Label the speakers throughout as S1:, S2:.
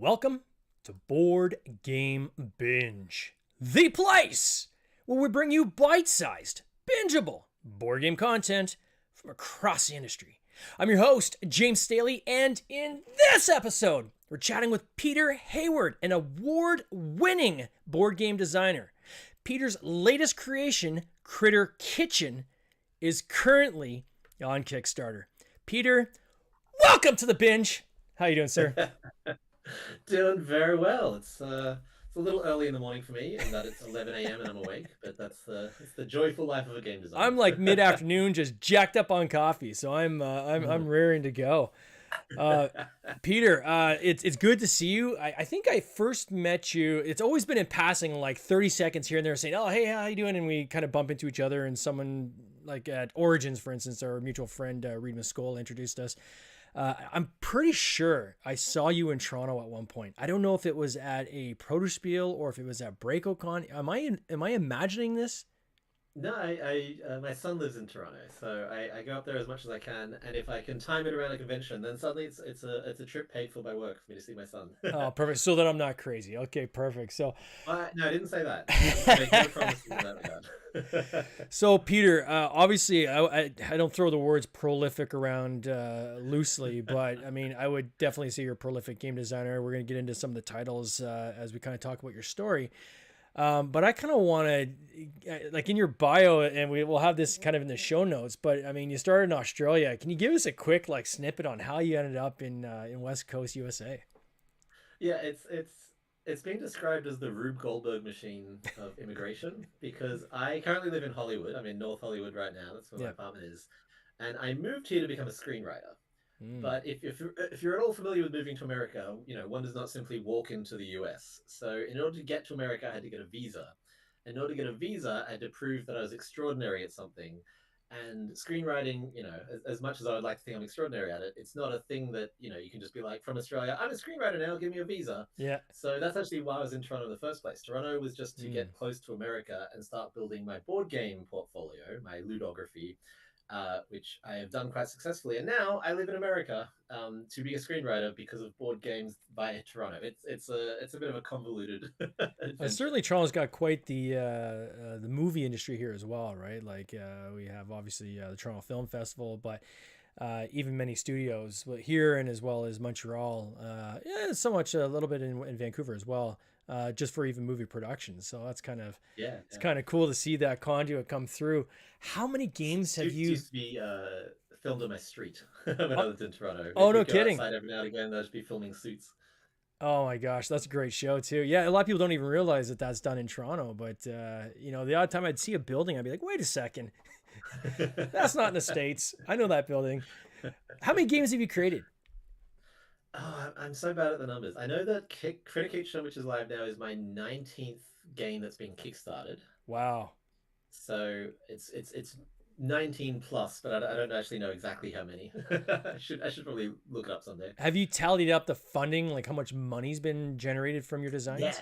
S1: Welcome to Board Game Binge, the place where we bring you bite-sized, bingeable board game content from across the industry. I'm your host, James Staley, and in this episode, we're chatting with Peter Hayward, an award-winning board game designer. Peter's latest creation, Critter Kitchen, is currently on Kickstarter. Peter, welcome to the binge. How you doing, sir?
S2: Doing very well. It's a little early in the morning for me, in that it's 11 a.m. and I'm awake. But it's the joyful life of a game designer.
S1: I'm like mid-afternoon, just jacked up on coffee, so I'm raring to go. Peter, it's good to see you. I think I first met you. It's always been in passing, like 30 seconds here and there, saying, "Oh, hey, how you doing?" And we kind of bump into each other, and someone like at Origins, for instance, our mutual friend Reed Muscole introduced us. I'm pretty sure I saw you in Toronto at one point. I don't know if it was at a Protospiel or if it was at BreakoCon. Am I imagining this?
S2: No, my son lives in Toronto, so I go up there as much as I can, and if I can time it around a convention, then suddenly it's a trip paid for by work for me to see my son.
S1: Oh, perfect. So that I'm not crazy. Okay, perfect. So,
S2: No, I didn't say that. I make no promises in that regard.
S1: so Peter, obviously, I don't throw the words prolific around loosely, but I mean, I would definitely say you're a prolific game designer. We're going to get into some of the titles as we kind of talk about your story. But I kind of want to, like in your bio, and will have this kind of in the show notes. But I mean, you started in Australia. Can you give us a quick like snippet on how you ended up in West Coast USA?
S2: Yeah, it's being described as the Rube Goldberg machine of immigration because I currently live in Hollywood. I'm in North Hollywood right now. That's where my
S1: Yeah.
S2: apartment is, and I moved here to become a screenwriter.
S1: Mm.
S2: But if you're at all familiar with moving to America, one does not simply walk into the US. So in order to get to America, I had to get a visa. In order to get a visa, I had to prove that I was extraordinary at something. And screenwriting, as much as I would like to think I'm extraordinary at it, it's not a thing that, you can just be like, from Australia, I'm a screenwriter now, give me a visa.
S1: Yeah.
S2: So that's actually why I was in Toronto in the first place. Toronto was just to
S1: Mm.
S2: get close to America and start building my board game portfolio, my ludography, which I have done quite successfully. And now I live in America to be a screenwriter because of board games via Toronto. It's a bit of a convoluted adventure.
S1: Certainly, Toronto's got quite the movie industry here as well, right? Like we have obviously the Toronto Film Festival, but even many studios here and as well as Montreal. Yeah, so much a little bit in Vancouver as well, just for even movie productions. So that's kind of
S2: Yeah,
S1: it's
S2: yeah.
S1: kind of cool to see that conduit come through. How many games have
S2: Suits
S1: you?
S2: used to be filmed on my street when I
S1: Oh,
S2: lived in Toronto.
S1: oh, no
S2: We'd go
S1: kidding.
S2: outside every now and again. They'd just be filming Suits.
S1: Oh my gosh, that's a great show too. Yeah, a lot of people don't even realize that that's done in Toronto, but the odd time I'd see a building, I'd be like, wait a second, that's not in the States. I know that building. How many games have you created?
S2: Oh, I'm so bad at the numbers. I know that Critic Kitchen, which is live now, is my 19th game that's been kickstarted.
S1: Wow.
S2: So it's 19 plus, but I don't actually know exactly how many. I should probably look it up someday.
S1: Have you tallied up the funding, like how much money's been generated from your designs?
S2: Yeah,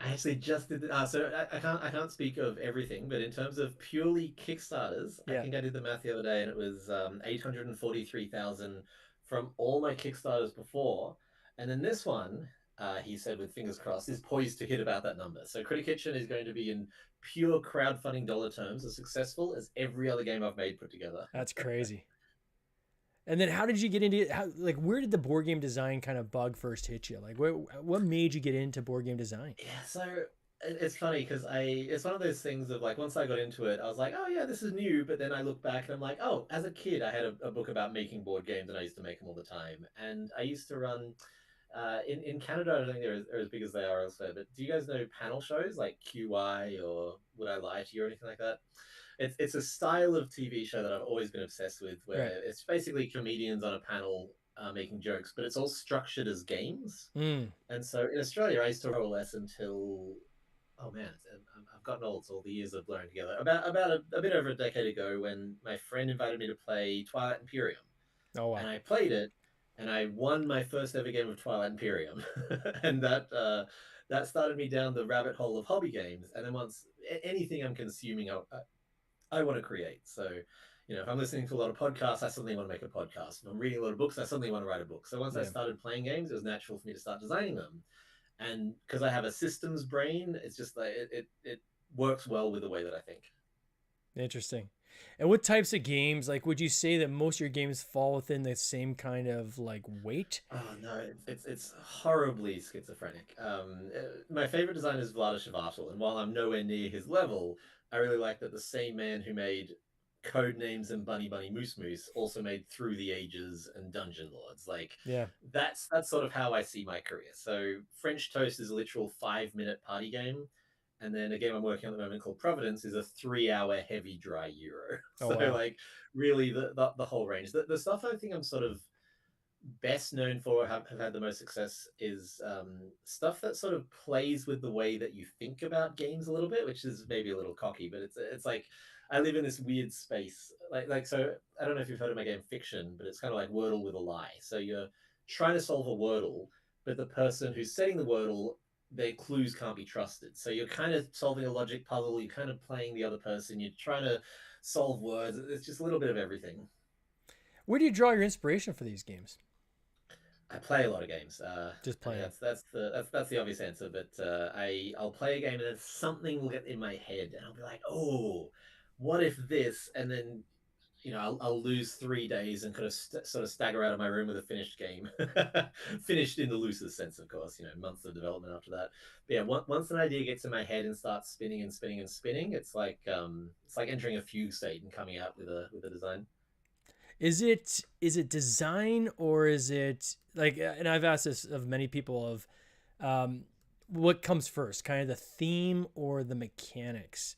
S2: I actually just did. So I can't speak of everything, but in terms of purely Kickstarters, I
S1: Yeah.
S2: think I did the math the other day, and it was 843,000 from all my Kickstarters before, and then this one, he said with fingers crossed, is poised to hit about that number. So Critter Kitchen is going to be in pure crowdfunding dollar terms as successful as every other game I've made put together.
S1: That's crazy. And then how did you get into it? Where did the board game design kind of bug first hit you? Like what made you get into board game design?
S2: Yeah, so it's funny because it's one of those things of like once I got into it, I was like, oh yeah, this is new. But then I look back and I'm like, oh, as a kid, I had a book about making board games and I used to make them all the time. And I used to run in Canada. I don't think they're as big as they are elsewhere. But do you guys know panel shows like QI or Would I Lie to You or anything like that? It's a style of TV show that I've always been obsessed with,
S1: Right.
S2: where it's basically comedians on a panel making jokes, but it's all structured as games.
S1: Mm.
S2: And so in Australia, I used to roll less until oh man, I've gotten old, so all the years are blurring together. About a bit over a decade ago, when my friend invited me to play Twilight Imperium,
S1: Oh
S2: and
S1: wow.
S2: I played it, and I won my first ever game of Twilight Imperium, and that started me down the rabbit hole of hobby games. And then once anything I'm consuming, I want to create. So If I'm listening to a lot of podcasts, I suddenly want to make a podcast. If I'm reading a lot of books, I suddenly want to write a book. So once I
S1: Yeah.
S2: started playing games, it was natural for me to start designing them. And because I have a systems brain, it's just like it works well with the way that I think.
S1: Interesting. And what types of games, like, would you say that most of your games fall within the same kind of like weight?
S2: Oh no, it's horribly schizophrenic. My favorite designer is Vlaada Chvátil, and while I'm nowhere near his level, I really like that the same man who made Code Names and Bunny Bunny Moose Moose also made Through the Ages and Dungeon Lords. Like
S1: Yeah.
S2: that's sort of how I see my career. So French Toast is a literal 5 minute party game. And then a game I'm working on at the moment called Providence is a 3 hour heavy dry Euro.
S1: Oh
S2: So
S1: wow.
S2: like really the whole range. The stuff I think I'm sort of best known for, have had the most success, is stuff that sort of plays with the way that you think about games a little bit, which is maybe a little cocky, but it's like I live in this weird space. Like so, I don't know if you've heard of my game Fiction, but it's kind of like Wordle with a lie. So you're trying to solve a Wordle, but the person who's setting the Wordle, their clues can't be trusted. So you're kind of solving a logic puzzle. You're kind of playing the other person. You're trying to solve words. It's just a little bit of everything.
S1: Where do you draw your inspiration for these games?
S2: I play a lot of games.
S1: Just
S2: I mean,
S1: playing.
S2: that's the obvious answer. But I'll play a game and then something will get in my head, and I'll be like, oh, what if this? And then I'll lose 3 days and kind of sort of stagger out of my room with a finished game, finished in the loosest sense, of course. Months of development after that. But yeah, once an idea gets in my head and starts spinning and spinning and spinning, it's like entering a fugue state and coming out with a design.
S1: Is it design, or is it like, and I've asked this of many people, of um what comes first, kind of the theme or the mechanics?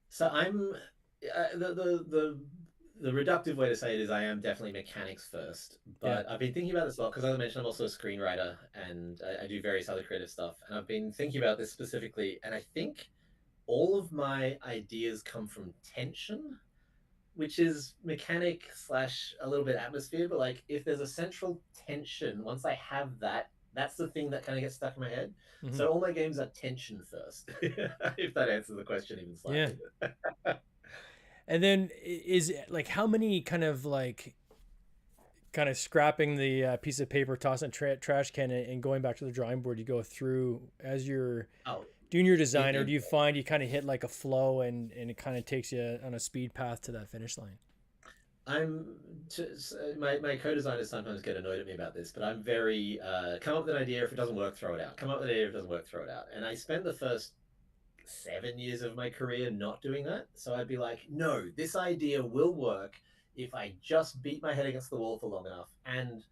S2: So I'm the reductive way to say it is I am definitely mechanics first,
S1: Yeah.
S2: but I've been thinking about this a lot because, as I mentioned, I'm also a screenwriter and I do various other creative stuff, and I've been thinking about this specifically, and I think all of my ideas come from tension, which is mechanic slash a little bit atmosphere, but like if there's a central tension, once I have that, that's the thing that kind of gets stuck in my head.
S1: Hmm.
S2: So all my games are tension first, if that answers the question even
S1: Yeah.
S2: slightly.
S1: And then is it like, how many kind of scrapping the piece of paper, tossing trash can, and going back to the drawing board, you go through as you're
S2: Oh,
S1: doing your design, or do
S2: it,
S1: you find you kind of hit like a flow, and it kind of takes you on a speed path to that finish line?
S2: I'm my co-designers sometimes get annoyed at me about this, but I'm very come up with an idea. If it doesn't work, throw it out. Come up with an idea. If it doesn't work, throw it out. And I spent the first 7 years of my career not doing that. So I'd be like, no, this idea will work if I just beat my head against the wall for long enough. And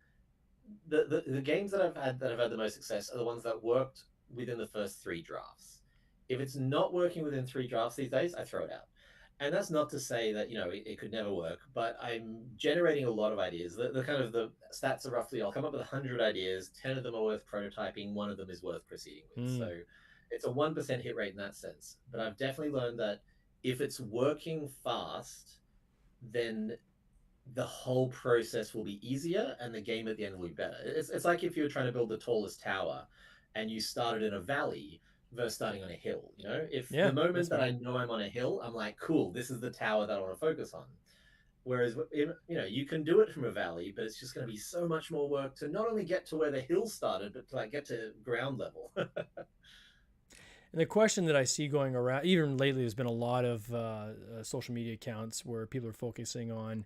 S2: the games that have had the most success are the ones that worked within the first three drafts. If it's not working within three drafts these days, I throw it out. And that's not to say that it could never work, but I'm generating a lot of ideas. The kind of the stats are roughly, I'll come up with 100 ideas, 10 of them are worth prototyping, one of them is worth proceeding with.
S1: Mm.
S2: So it's a 1% hit rate in that sense. But I've definitely learned that if it's working fast, then the whole process will be easier and the game at the end will be better. It's like if you were trying to build the tallest tower and you started in a valley versus starting on a hill. If
S1: Yeah,
S2: the moment
S1: that's
S2: that
S1: fair.
S2: I know I'm on a hill, I'm like, cool, this is the tower that I want to focus on. Whereas, you can do it from a valley, but it's just going to be so much more work to not only get to where the hill started, but to like get to ground level.
S1: And the question that I see going around, even lately, there's been a lot of social media accounts where people are focusing on.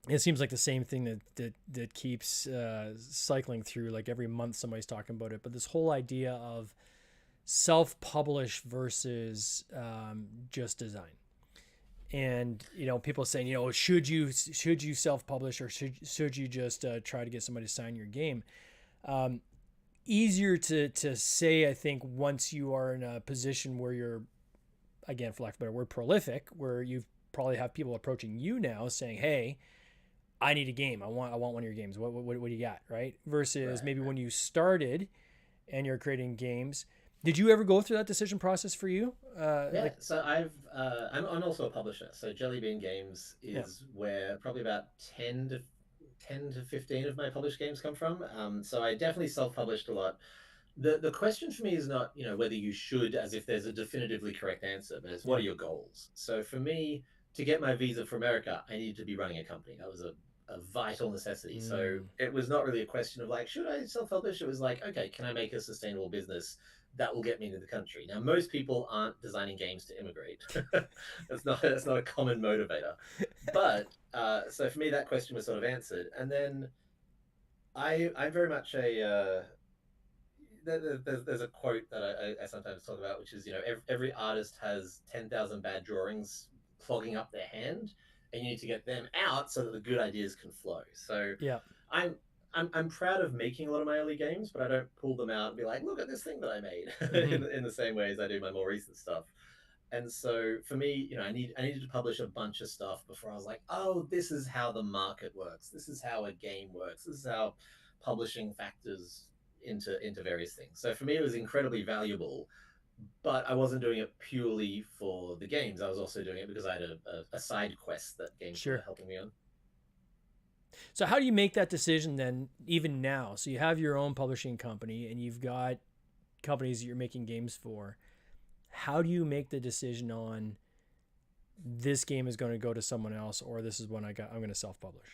S1: It seems like the same thing that keeps cycling through. Like every month, somebody's talking about it. But this whole idea of self-publish versus just design, and people saying, should you self-publish, or should you just try to get somebody to sign your game? Um, Easier to say, I think, once you are in a position where you're, again, for lack of a better word, prolific, where you probably have people approaching you now saying, hey, I need a game, I want one of your games, what do you got, right? Versus
S2: Right,
S1: maybe
S2: right.
S1: when you started and you're creating games. Did you ever go through that decision process for you,
S2: Yeah,
S1: like?
S2: so I'm also a publisher. So Jelly Bean Games
S1: Yeah.
S2: is where probably about 10 to 15 of my published games come from. So I definitely self-published a lot. The question for me is not, whether you should, as if there's a definitively correct answer, but it's what are
S1: Yeah.
S2: your goals? So for me, to get my visa for America, I needed to be running a company. That was a vital necessity. So
S1: Mm,
S2: it was not really a question of like, should I self-publish? It was like, okay, can I make a sustainable business that will get me into the country? Now, most people aren't designing games to immigrate. That's not a common motivator. But so for me, that question was sort of answered. And then I'm very much a there's a quote that I sometimes talk about, which is, every artist has 10,000 bad drawings clogging up their hand, and you need to get them out so that the good ideas can flow. So
S1: yeah.
S2: I'm I'm proud of making a lot of my early games, but I don't pull them out and be like, look at this thing that I made
S1: Hmm.
S2: in the same way as I do my more recent stuff. And so for me, I needed to publish a bunch of stuff before I was like, oh, this is how the market works. This is how a game works. This is how publishing factors into various things. So for me, it was incredibly valuable, but I wasn't doing it purely for the games. I was also doing it because I had a side quest that games were
S1: Sure.
S2: helping me on.
S1: So how do you make that decision then, even now? So you have your own publishing company and you've got companies that you're making games for. How do you make the decision on this game is going to go to someone else or this is one I'm going to self-publish?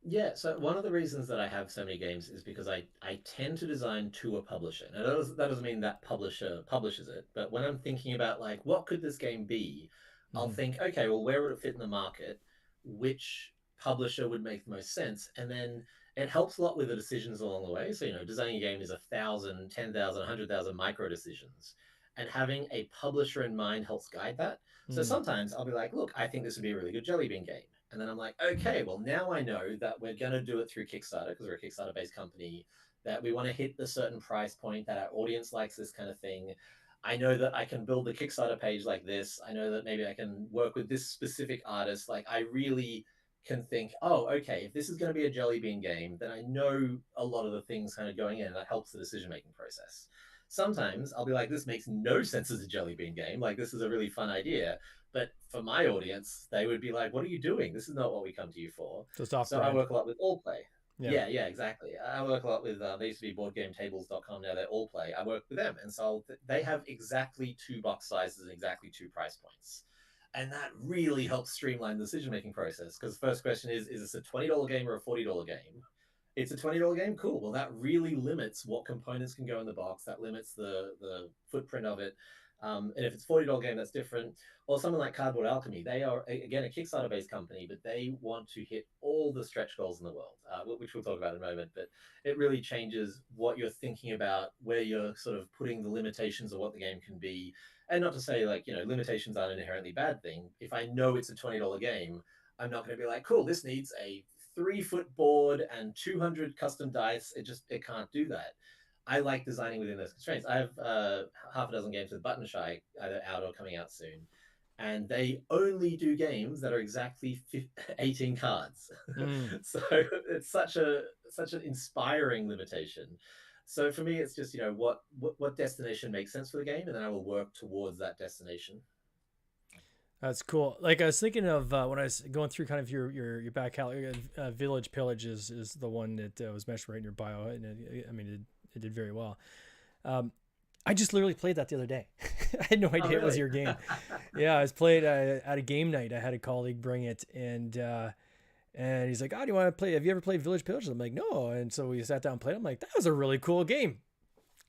S2: Yeah, so one of the reasons that I have so many games is because I tend to design to a publisher. Now, that doesn't mean that publisher publishes it, but when I'm thinking about like what could this game be, I'll
S1: Mm-hmm.
S2: think, okay, well, where would it fit in the market? Which publisher would make the most sense? And then it helps a lot with the decisions along the way. So, designing a game is 1,000, 10,000, 100,000 micro decisions. And having a publisher in mind helps guide that. So
S1: Mm.
S2: sometimes I'll be like, look, I think this would be a really good Jelly Bean game. And then I'm like, okay, well, now I know that we're going to do it through Kickstarter because we're a Kickstarter based company, that we want to hit the certain price point, that our audience likes this kind of thing. I know that I can build the Kickstarter page like this. I know that maybe I can work with this specific artist. Like, I really can think, oh, okay, if this is going to be a Jelly Bean game, then I know a lot of the things kind of going in. That helps the decision making process. Sometimes I'll be like, this makes no sense as a Jelly Bean game. Like, this is a really fun idea, but for my audience, they would be like, what are you doing? This is not what we come to you for.
S1: So it's off
S2: So I
S1: brand.
S2: work a lot with All Play.
S1: Yeah.
S2: Yeah, exactly. I work a lot with, they used to be boardgametables.com. Now they're All Play. I work with them. And so they have exactly two box sizes and exactly two price points. And that really helps streamline the decision making process. Because the first question is this a $20 game or a $40 game? It's a $20 game. Cool. Well, that really limits what components can go in the box. That limits the footprint of it. And if it's $40 game, that's different. Or something like Cardboard Alchemy, they are again a Kickstarter based company, but they want to hit all the stretch goals in the world, which we'll talk about in a moment. But it really changes what you're thinking about, where you're sort of putting the limitations of what the game can be. And not to say like, limitations aren't an inherently bad thing. If I know it's a $20 game, I'm not going to be like, cool, this needs a 3 foot board and 200 custom dice. It can't do that. I like designing within those constraints. I have half a dozen games with Button Shy either out or coming out soon, and they only do games that are exactly 18 cards.
S1: Mm.
S2: So it's such an inspiring limitation. So for me, it's just, what destination makes sense for the game, and then I will work towards that destination.
S1: That's cool. Like I was thinking of when I was going through kind of your back catalog. Village Pillage is the one that was mentioned right in your bio, and I mean it did very well. Um, I just literally played that the other day. I had no
S2: Oh,
S1: idea it was
S2: really?
S1: your game. Yeah, I was played at a game night. I had a colleague bring it, and he's like, "Oh, do you want to play? Have you ever played Village Pillage?" I'm like, "No." And so we sat down and played. I'm like, "That was a really cool game."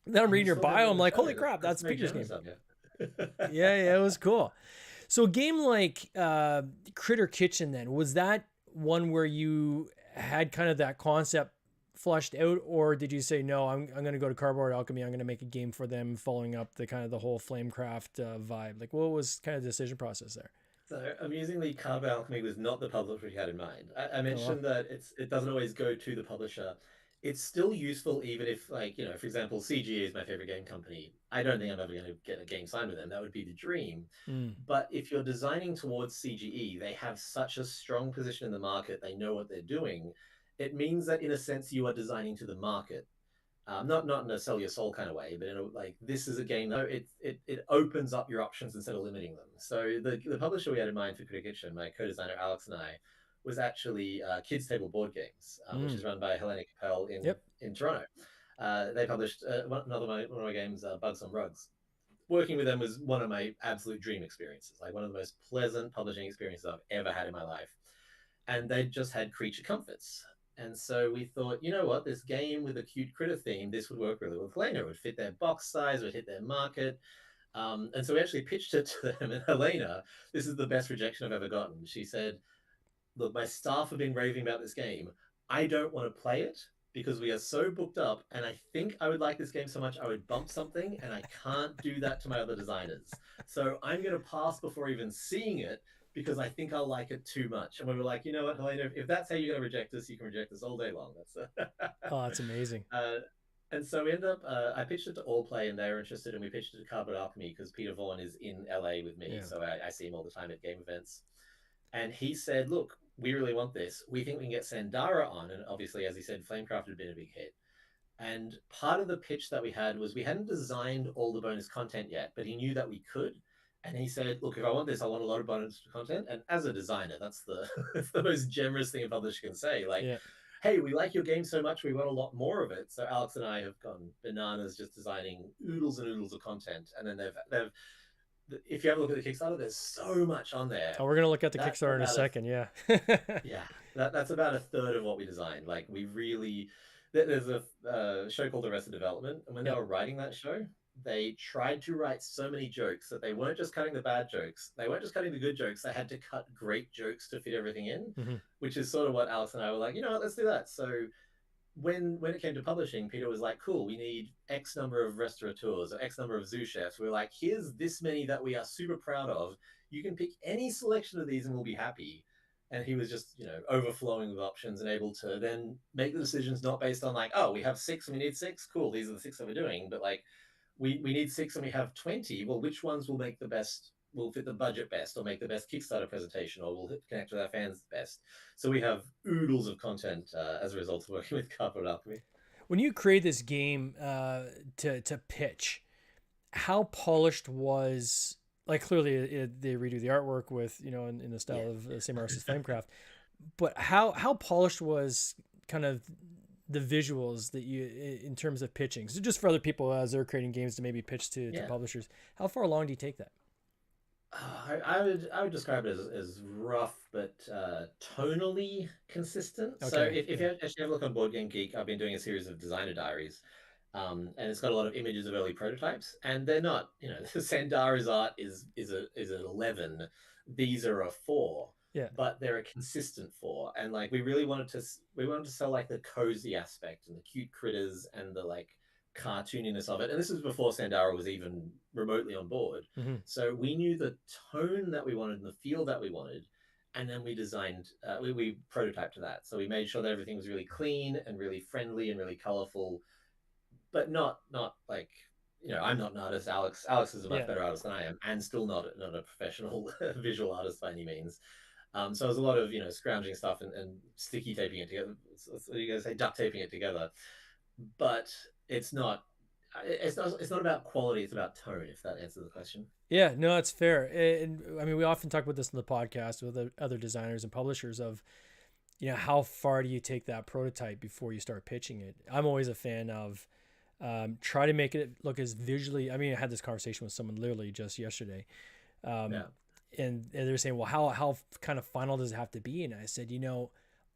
S1: Then I'm
S2: And you
S1: reading your
S2: still have it
S1: bio.
S2: on
S1: I'm
S2: the
S1: like,
S2: show.
S1: "Holy crap,
S2: That's
S1: that's
S2: very
S1: Peter's game."
S2: generous of you.
S1: Yeah, yeah, it was cool. So a game like Critter Kitchen then, was that one where you had kind of that concept flushed out, or did you say no, I'm going to go to Cardboard Alchemy, I'm going to make a game for them following up the kind of the whole Flamecraft vibe? Like what was kind of the decision process there?
S2: So amusingly, Carb Alchemy was not the publisher we had in mind. I
S1: Oh well.
S2: mentioned that it doesn't always go to the publisher. It's still useful even if, like, for example, CGE is my favorite game company. I don't think I'm ever going to get a game signed with them. That would be the dream.
S1: Mm,
S2: But if you're designing towards CGE, they have such a strong position in the market. They know what they're doing. It means that in a sense you are designing to the market, not in a sell your soul kind of way, but in a, like, this is a game. No, it opens up your options instead of limiting them. So the publisher we had in mind for Critic Kitchen, my co-designer Alex and I, was actually Kids Table Board Games, which
S1: mm,
S2: is run by Helena Capel in
S1: yep.
S2: Toronto. They published one of my games, Bugs on Rugs. working with them was one of my absolute dream experiences, like one of the most pleasant publishing experiences I've ever had in my life. And they just had creature comforts. And so we thought, you know what, this game with a cute critter theme, this would work really well with Helena. It would fit their box size, would hit their market. And so we actually pitched it to them. And Helena, this is the best rejection I've ever gotten. She said, look, my staff have been raving about this game. I don't want to play it because we are so booked up. And I think I would like this game so much I would bump something. And I can't do that to my other designers. So I'm going to pass before even seeing it because I think I'll like it too much. And we were like, you know what, Helena, if that's how you're going to reject us, you can reject us all day long. That's
S1: Oh, that's amazing.
S2: and so we ended up, I pitched it to All Play and they were interested, and we pitched it to Cardboard Alchemy because Peter Vaughan is in LA with me.
S1: Yeah.
S2: So I see him all the time at game events. And he said, look, we really want this. We think we can get Sandara on. And obviously, as he said, Flamecraft had been a big hit. And part of the pitch that we had was we hadn't designed all the bonus content yet, but he knew that we could. And he said, look, if I want this, I want a lot of bonus content. And as a designer, that's the, that's the most generous thing a publisher can say. Like,
S1: Yeah.
S2: hey, we like your game so much, we want a lot more of it. So Alex and I have gone bananas just designing oodles and oodles of content. And then they've if you have a look at the Kickstarter, there's so much on there.
S1: Oh, we're gonna look at the
S2: That's
S1: Kickstarter in a
S2: about
S1: second. Yeah.
S2: yeah, that's about a third of what we designed. Like we really, there's a show called Arrested Development, and when they
S1: Yep.
S2: were writing that show, they tried to write so many jokes that they weren't just cutting the bad jokes, they weren't just cutting the good jokes. They had to cut great jokes to fit everything in,
S1: Mm-hmm.
S2: which is sort of what Alex and I were like, you know what, let's do that. So when it came to publishing, Peter was like, cool, we need X number of restaurateurs or X number of sous chefs. We're like, here's this many that we are super proud of. You can pick any selection of these and we'll be happy. And he was just, overflowing with options and able to then make the decisions not based on like, oh, we have six and we need six. Cool, these are the six that we're doing. But like, we need six and we have 20. Well, which ones will make the best, will fit the budget best, or make the best Kickstarter presentation, or will connect with our fans best? So we have oodles of content as a result of working with Cardboard Alchemy.
S1: When you create this game to pitch, how polished was, like, clearly they redo the artwork with, in the style of the same artist as Flamecraft, but how polished was kind of the visuals that you, in terms of pitching? So just for other people as they're creating games to maybe pitch to publishers, how far along do you take that?
S2: I would describe it as rough but tonally consistent.
S1: Okay,
S2: So if you actually have a look on Board Game Geek, I've been doing a series of designer diaries, and it's got a lot of images of early prototypes, and they're not, Sandara's art is an 11. These are a 4.
S1: Yeah.
S2: But they're a consistent 4, and like we wanted to sell like the cozy aspect and the cute critters and the like cartooniness of it. And this was before Sandara was even remotely on board.
S1: Mm-hmm.
S2: So we knew the tone that we wanted and the feel that we wanted. And then we designed, we prototyped to that. So we made sure that everything was really clean and really friendly and really colorful, but not like, I'm not an artist. Alex is a much better artist than I am, and still not a professional visual artist by any means. So it was a lot of, scrounging stuff and sticky taping it together. So you guys say duct taping it together, but it's not about quality, it's about tone, if that answers the question.
S1: Yeah, no, it's fair. And I mean, we often talk about this in the podcast with other designers and publishers of, how far do you take that prototype before you start pitching it? I'm always a fan of try to make it look as visually. I mean, I had this conversation with someone literally just yesterday. And they're saying, well, how kind of final does it have to be? And I said,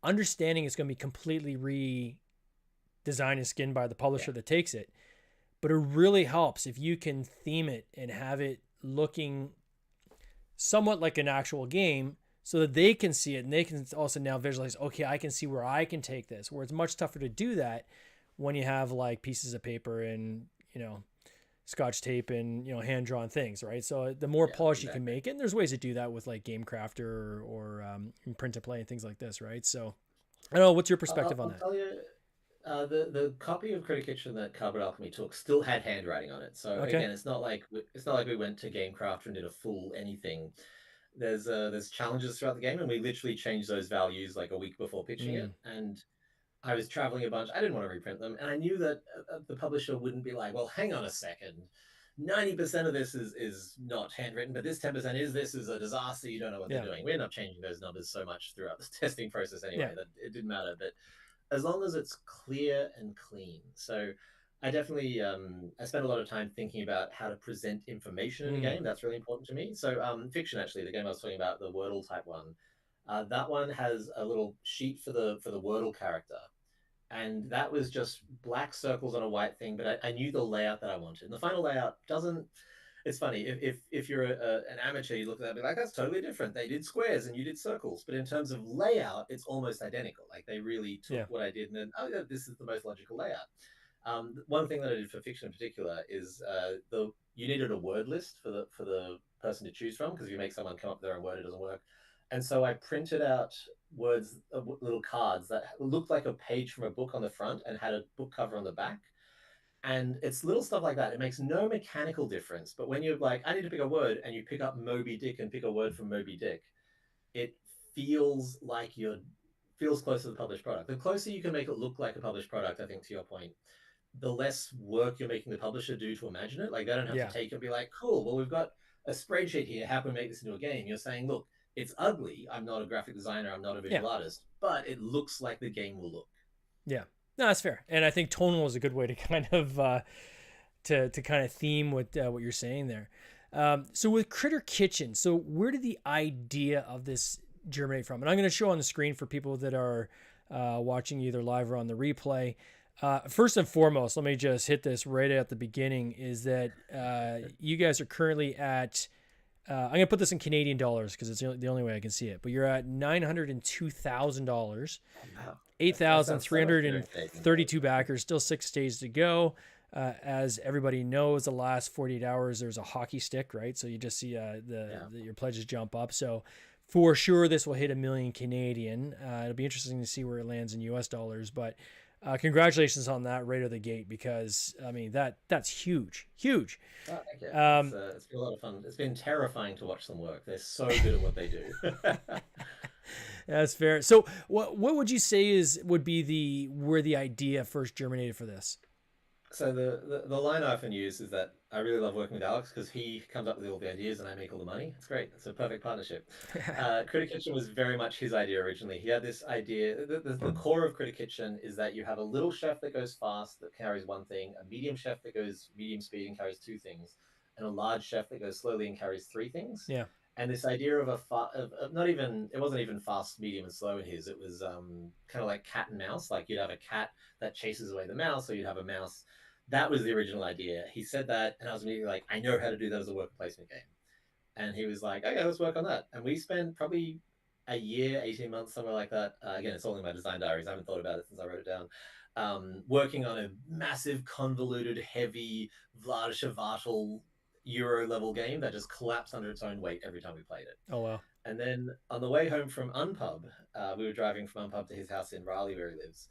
S1: understanding it's going to be completely redesigned and skinned by the publisher that takes it. But it really helps if you can theme it and have it looking somewhat like an actual game so that they can see it and they can also now visualize, okay, I can see where I can take this, where it's much tougher to do that when you have like pieces of paper and, Scotch tape and, hand-drawn things, right? So the more polished you can make it, and there's ways to do that with like Game Crafter or print to play and things like this, right? So I don't know, what's your perspective on that?
S2: I'll tell you, the copy of Critter Kitchen that Cardboard Alchemy took still had handwriting on it. So again, it's not like we went to Game Crafter and did a full anything. There's challenges throughout the game, and we literally changed those values like a week before pitching it. And I was traveling a bunch. I didn't want to reprint them, and I knew that the publisher wouldn't be like, well, hang on a second. 90% of this is not handwritten, but this 10% is. This is a disaster. You don't know what they're doing. We ended up changing those numbers so much throughout the testing process anyway that it didn't matter. But as long as it's clear and clean. So I definitely I spend a lot of time thinking about how to present information in a
S1: Mm,
S2: game. That's really important to me. So fiction actually, the game I was talking about, the Wordle type one, that one has a little sheet for the Wordle character, and that was just black circles on a white thing. But I knew the layout that I wanted. And the final layout doesn't. It's funny if you're an amateur, you look at that and be like, that's totally different. They did squares and you did circles, but in terms of layout, it's almost identical. Like they really took
S1: yeah.
S2: what I did and then, oh yeah, this is the most logical layout. One thing that I did for fiction in particular is the you needed a word list for the person to choose from because if you make someone come up with their own word, it doesn't work. And so I printed out words, little cards that looked like a page from a book on the front and had a book cover on the back. And it's little stuff like that. It makes no mechanical difference. But when you're like, I need to pick a word, and you pick up Moby Dick and pick a word from Moby Dick, it feels like you're feels close to the published product. The closer you can make it look like a published product, I think to your point, the less work you're making the publisher do to imagine it. Like they don't have to
S1: Yeah.
S2: take it and be like, cool, well, we've got a spreadsheet here. How can we make this into a game? You're saying, look, it's ugly. I'm not a graphic designer. I'm not a
S1: Yeah.
S2: visual artist, but it looks like the game will look.
S1: Yeah. No, that's fair. And I think tonal is a good way to kind of to kind of theme what you're saying there. So with Critter Kitchen, so where did the idea of this germinate from? And I'm going to show on the screen for people that are watching either live or on the replay. First and foremost, let me just hit this right at the beginning: is that you guys are currently at I'm gonna put this in Canadian dollars because it's the only way I can see it. But you're at $902,000,
S2: Wow. That sounds so much better in Canadian dollars.
S1: 8,332 backers, still 6 days to go. As everybody knows, the last 48 hours there's a hockey stick, right? So you just see your pledges jump up. So for sure, this will hit a million Canadian. It'll be interesting to see where it lands in US dollars, but. Congratulations on that right out of the gate because I mean that's huge, huge.
S2: Oh, thank you.
S1: Um,
S2: It's been a lot of fun. It's been terrifying to watch them work. They're so good at what they do.
S1: That's fair. So, what would you say would be the where the idea first germinated for this?
S2: So the line I often use is that I really love working with Alex because he comes up with all the ideas and I make all the money. It's great. It's a perfect partnership. Critter Kitchen was very much his idea originally. He had this idea. The core of Critter Kitchen is that you have a little chef that goes fast that carries one thing, a medium chef that goes medium speed and carries two things, and a large chef that goes slowly and carries three things.
S1: Yeah.
S2: And this idea of of not even it wasn't even fast, medium, and slow in his. It was kind of like cat and mouse. Like you'd have a cat that chases away the mouse, or you'd have a mouse that was the original idea. He said that, and I was immediately like, I know how to do that as a worker placement game. And he was like, okay, let's work on that. And we spent probably a year, 18 months, somewhere like that. Again, it's all in my design diaries. I haven't thought about it since I wrote it down. Working on a massive, convoluted, heavy Vlad Shavatal Euro level game that just collapsed under its own weight every time we played it.
S1: Oh wow.
S2: And then on the way home from Unpub, we were driving from Unpub to his house in Raleigh, where he lives.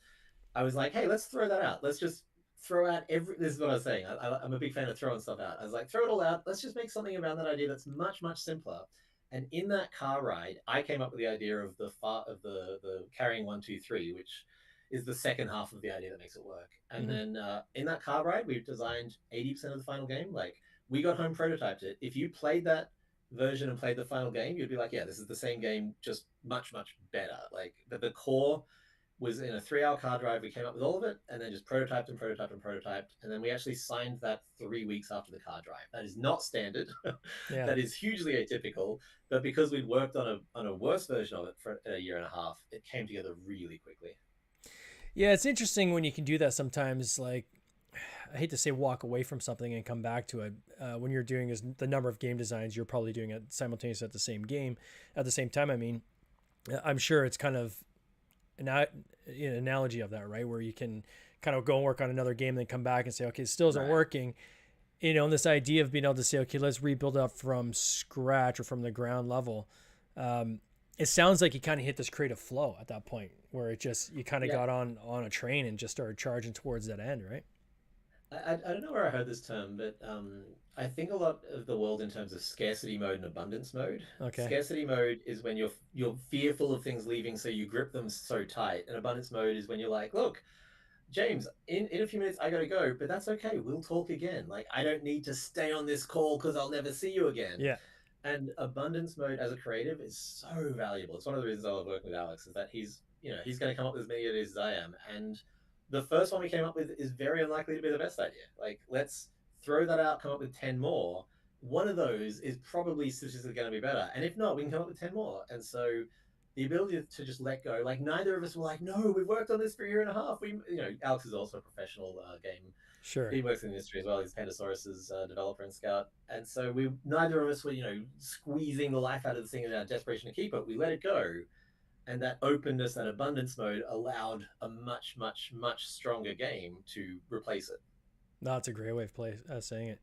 S2: I was like, hey, let's throw that out. Let's just throw out every. This is what I was saying. I'm a big fan of throwing stuff out. I was like, throw it all out. Let's just make something around that idea that's much, much simpler. And in that car ride, I came up with the idea of the carrying 1, 2, 3, which is the second half of the idea that makes it work. And
S1: Mm-hmm.
S2: then in that car ride, we've designed 80% of the final game. Like we got home, prototyped it. If you played that version and played the final game, you'd be like, yeah, this is the same game, just much, much better. Like the core was in a 3 hour car drive. We came up with all of it and then just prototyped and prototyped and prototyped. And then we actually signed that 3 weeks after the car drive. That is not standard.
S1: Yeah.
S2: That is hugely atypical. But because we'd worked on a worse version of it for a year and a half, it came together really quickly.
S1: Yeah, it's interesting when you can do that sometimes. Like, I hate to say walk away from something and come back to it. When you're doing is the number of game designs, you're probably doing it simultaneously at the same game, at the same time. I mean, I'm sure it's kind of an analogy of that, right? Where you can kind of go and work on another game, and then come back and say, okay, it still isn't
S2: Right.
S1: working. And this idea of being able to say, okay, let's rebuild up from scratch or from the ground level. Um, it sounds like you kind of hit this creative flow at that point where it just you kind of
S2: Yeah.
S1: got on a train and just started charging towards that end, right?
S2: I don't know where I heard this term, but I think a lot of the world in terms of scarcity mode and abundance mode.
S1: Okay.
S2: Scarcity mode is when you're fearful of things leaving, so you grip them so tight. And abundance mode is when you're like, look, James, in a few minutes I gotta go, but that's okay. We'll talk again. Like I don't need to stay on this call because I'll never see you again.
S1: Yeah.
S2: And abundance mode as a creative is so valuable. It's one of the reasons I love working with Alex is that he's going to come up with as many ideas as I am, and the first one we came up with is very unlikely to be the best idea. Like, let's throw that out, come up with 10 more. One of those is probably statistically going to be better. And if not, we can come up with 10 more. And so the ability to just let go, like, neither of us were like, no, we've worked on this for a year and a half. Alex is also a professional game.
S1: Sure.
S2: He works in the industry as well. He's Pandasaurus's developer and scout. And so neither of us were, squeezing the life out of this thing in our desperation to keep it. We let it go, and that openness and abundance mode allowed a much, much, much stronger game to replace it.
S1: No, that's a great way of saying it.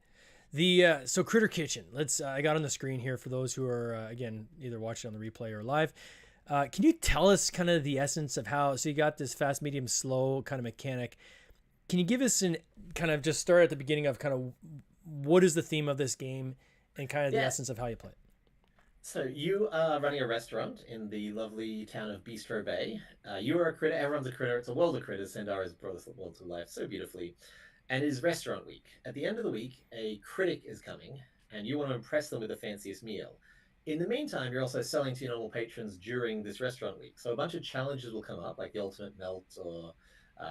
S1: The so Critter Kitchen. Let's. I got on the screen here for those who are again either watching on the replay or live. Can you tell us kind of the essence of how? So you got this fast, medium, slow kind of mechanic. Can you give us an kind of just start at the beginning of kind of what is the theme of this game and kind of the essence of how you play it?
S2: So you are running a restaurant in the lovely town of Bistro Bay. You are a critter. Everyone's a critter. It's a world of critters. Sandar has brought this world to life so beautifully. And it is restaurant week. At the end of the week, a critic is coming, and you want to impress them with the fanciest meal. In the meantime, you're also selling to your normal patrons during this restaurant week. So a bunch of challenges will come up, like the ultimate melt or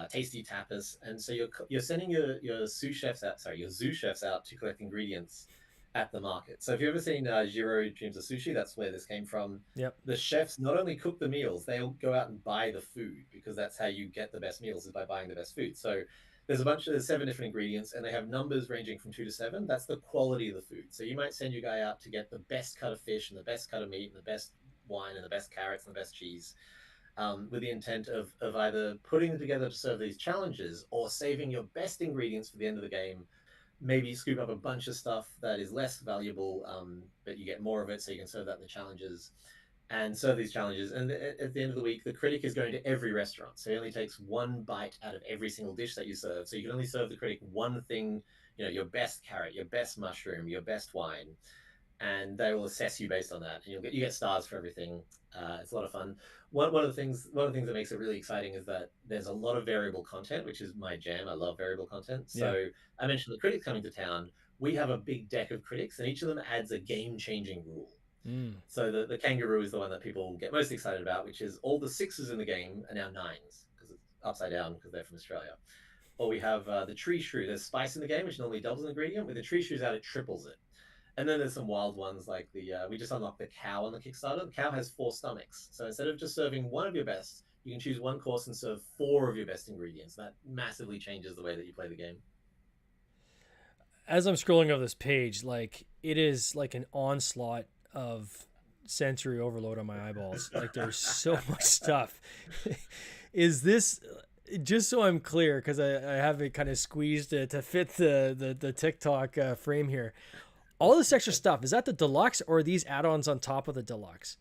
S2: tasty tapas. And so you're sending your sous chefs out, sorry, your zoo chefs out to collect ingredients at the market. So if you've ever seen Jiro Dreams of Sushi, that's where this came from.
S1: Yep.
S2: The chefs not only cook the meals, they'll go out and buy the food, because that's how you get the best meals, is by buying the best food. So there's 7 different ingredients, and they have numbers ranging from 2 to 7. That's the quality of the food. So you might send your guy out to get the best cut of fish and the best cut of meat and the best wine and the best carrots and the best cheese, with the intent of either putting them together to serve these challenges or saving your best ingredients for the end of the game. Maybe scoop up a bunch of stuff that is less valuable, but you get more of it, so you can serve that in the challenges and serve these challenges. And at the end of the week, the critic is going to every restaurant. So he only takes one bite out of every single dish that you serve. So you can only serve the critic one thing, your best carrot, your best mushroom, your best wine. And they will assess you based on that. And you get stars for everything. It's a lot of fun. One of the things that makes it really exciting is that there's a lot of variable content, which is my jam. I love variable content. So I mentioned the critics coming to town. We have a big deck of critics, and each of them adds a game-changing rule. So the kangaroo is the one that people get most excited about, which is all the 6s in the game are now 9s, because it's upside down because they're from Australia. Or we have the tree shrew. There's spice in the game, which normally doubles an ingredient. With the tree shrews out, it triples it. And then there's some wild ones, like we just unlocked the cow on the Kickstarter. The cow has 4 stomachs. So instead of just serving one of your best, you can choose one course and serve 4 of your best ingredients. That massively changes the way that you play the game.
S1: As I'm scrolling over this page, like, it is like an onslaught of sensory overload on my eyeballs. Like, there's so much stuff. Is this, just so I'm clear, because I have it kind of squeezed to fit the TikTok frame here. All this extra stuff, is that the deluxe, or are these add-ons on top of the deluxe?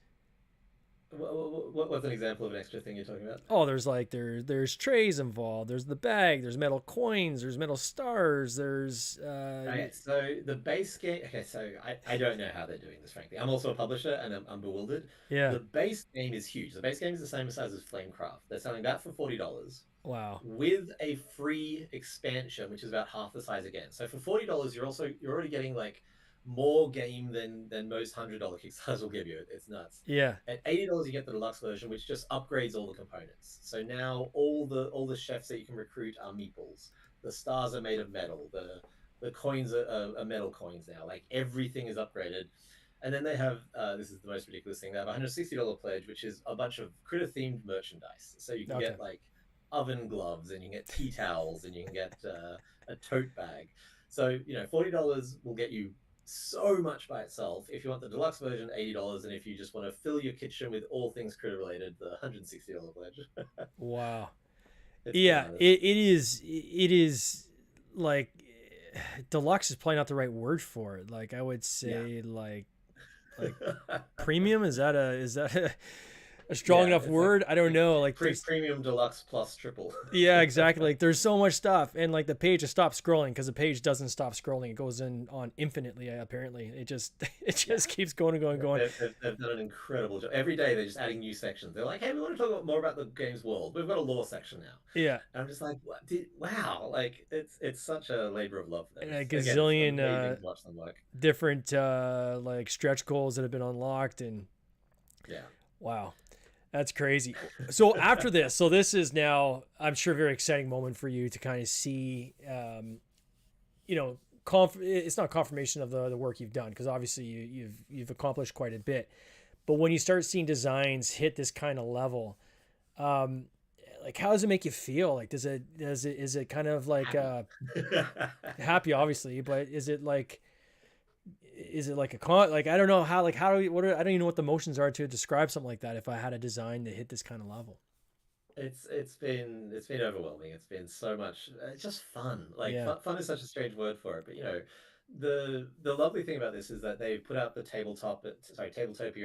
S2: What's an example of an extra thing you're talking about?
S1: Oh, there's trays involved. There's the bag. There's metal coins. There's metal stars. There's
S2: okay, so the base game. Okay, so I don't know how they're doing this, frankly. I'm also a publisher, and I'm bewildered.
S1: Yeah.
S2: The base game is huge. The base game is the same size as Flamecraft. They're selling that for $40.
S1: Wow.
S2: With a free expansion, which is about half the size again. So for $40, you're already getting like more game than most $100 Kickstarters will give you. It's nuts.
S1: Yeah.
S2: At $80, you get the deluxe version, which just upgrades all the components. So now all the chefs that you can recruit are meeples. The stars are made of metal. The coins are metal coins now. Like, everything is upgraded. And then they have this is the most ridiculous thing. They have a $160 pledge, which is a bunch of critter themed merchandise. So you can get like oven gloves, and you can get tea towels, and you can get a tote bag. So $40 will get you so much by itself. If you want the deluxe version, $80, and if you just want to fill your kitchen with all things critter related, the $160 pledge.
S1: Wow. Yeah, it is like, deluxe is probably not the right word for it. Like, I would say like premium. Is that a strong enough word? I don't know. Like,
S2: premium, deluxe, plus triple.
S1: Yeah, exactly. Like, there's so much stuff, and like the page just stops scrolling, because the page doesn't stop scrolling. It goes on infinitely. Apparently, it just keeps going and going and going.
S2: They've done an incredible job. Every day they're just adding new sections. They're like, hey, we want to talk more about the game's world. We've got a lore section now.
S1: Yeah,
S2: and I'm just like, what? Wow! Like, it's such a labor of love for them.
S1: And a gazillion different like stretch goals that have been unlocked, and
S2: yeah.
S1: Wow. That's crazy. So after this, so this is now, I'm sure, a very exciting moment for you to kind of see, you know, it's not confirmation of the work you've done, because obviously you've accomplished quite a bit. But when you start seeing designs hit this kind of level, like, how does it make you feel? Like, is it kind of like happy, obviously, but is it like like, I don't know how, like, I don't even know what the emotions are to describe something like that if I had a design that hit this kind of level.
S2: It's been overwhelming. It's been so much. It's just fun. Like
S1: Yeah.
S2: fun is such a strange word for it, but you know, the lovely thing about this is that they put out the Tabletopia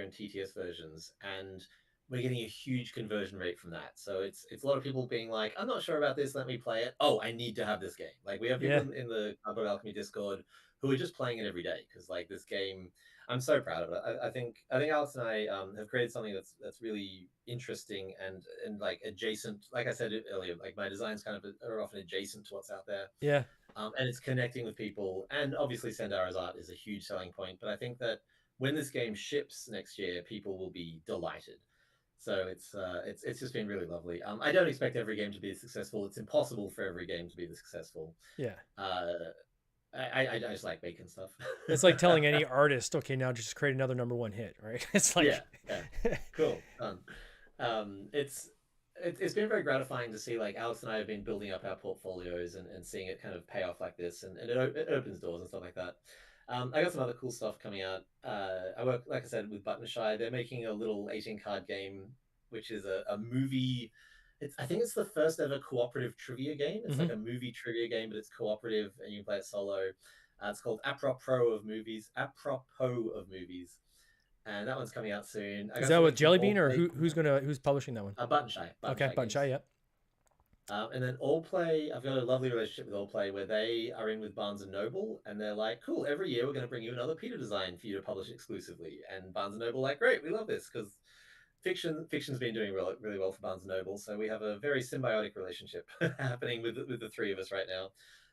S2: and TTS versions, and we're getting a huge conversion rate from that. So it's a lot of people being like, I'm not sure about this. Let me play it. Oh, I need to have this game. Like, we have people
S1: Yeah.
S2: in the Cardboard Alchemy Discord who are just playing it every day because, like, this game, I'm so proud of it. I think Alex and I have created something that's really interesting and like adjacent. Like I said earlier, like, my designs kind of are often adjacent to what's out there,
S1: Yeah.
S2: and it's connecting with people. And obviously, Sandara's art is a huge selling point. But I think that when this game ships next year, people will be delighted. So it's just been really lovely. I don't expect every game to be successful. It's impossible for every game to be this successful.
S1: Yeah.
S2: I just like making stuff.
S1: It's like telling any artist, okay, now just create another #1 hit, right? It's like,
S2: yeah. Cool. It's been very gratifying to see, like, Alex and I have been building up our portfolios and seeing it kind of pay off like this, and it opens doors and stuff like that. I got some other cool stuff coming out. I work, like I said, with Button Shy. They're making a little 18-card game, which is a movie. I think it's the first ever cooperative trivia game. It's like a movie trivia game, but it's cooperative and you can play it solo. It's called Apropos of Movies. And that one's coming out soon.
S1: Is that with Jelly Bean, or who's publishing that one?
S2: Button Shy.
S1: Button Shy, yeah.
S2: And then All Play, I've got a lovely relationship with All Play where they are in with Barnes and Noble, and they're like, cool, every year we're going to bring you another Peter design for you to publish exclusively. And Barnes and Noble like, great, we love this, because fiction's been doing really, really well for Barnes and Noble, so we have a very symbiotic relationship happening with the three of us right now.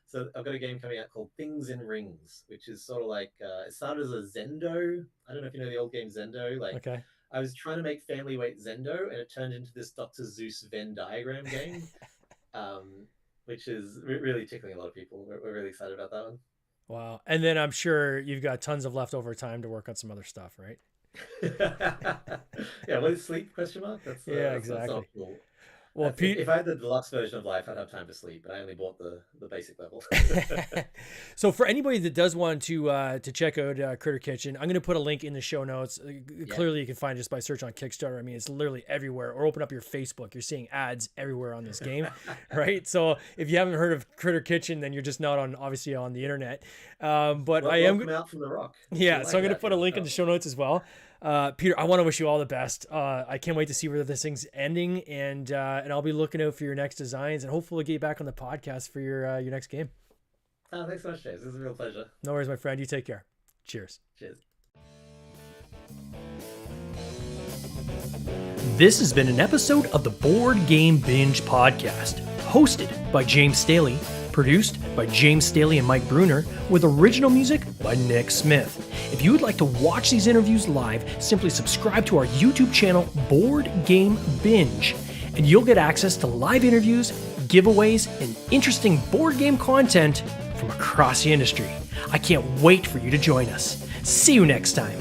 S2: So I've got a game coming out called Things in Rings, which is sort of like, it started as a Zendo. I don't know if you know the old game Zendo. Like,
S1: okay.
S2: I was trying to make family weight Zendo, and it turned into this Dr. Zeus Venn diagram game, which is really tickling a lot of people. We're really excited about that one.
S1: Wow. And then I'm sure you've got tons of leftover time to work on some other stuff, right?
S2: Yeah, what is sleep? Question mark. That's
S1: exactly.
S2: That's cool.
S1: Well,
S2: if I had the deluxe version of life, I'd have time to sleep, but I only bought the basic level.
S1: So for anybody that does want to check out Critter Kitchen, I'm going to put a link in the show notes. Clearly, you can find it just by search on Kickstarter. I mean, it's literally everywhere. Or open up your Facebook. You're seeing ads everywhere on this game, right? So if you haven't heard of Critter Kitchen, then you're just not obviously on the internet. But I am
S2: out from the rock.
S1: Yeah, so I'm going to put a link in the show notes as well. Peter, I want to wish you all the best. I can't wait to see where this thing's ending, and I'll be looking out for your next designs, and hopefully get you back on the podcast for your next game.
S2: Oh, thanks so much, James. This is a real pleasure.
S1: No worries, my friend. You take care. Cheers.
S2: Cheers.
S1: This has been an episode of the Board Game Binge podcast, hosted by James Staley, produced by James Staley and Mike Bruner, with original music by Nick Smith. If you would like to watch these interviews live, simply subscribe to our YouTube channel, Board Game Binge, and you'll get access to live interviews, giveaways, and interesting board game content from across the industry. I can't wait for you to join us. See you next time.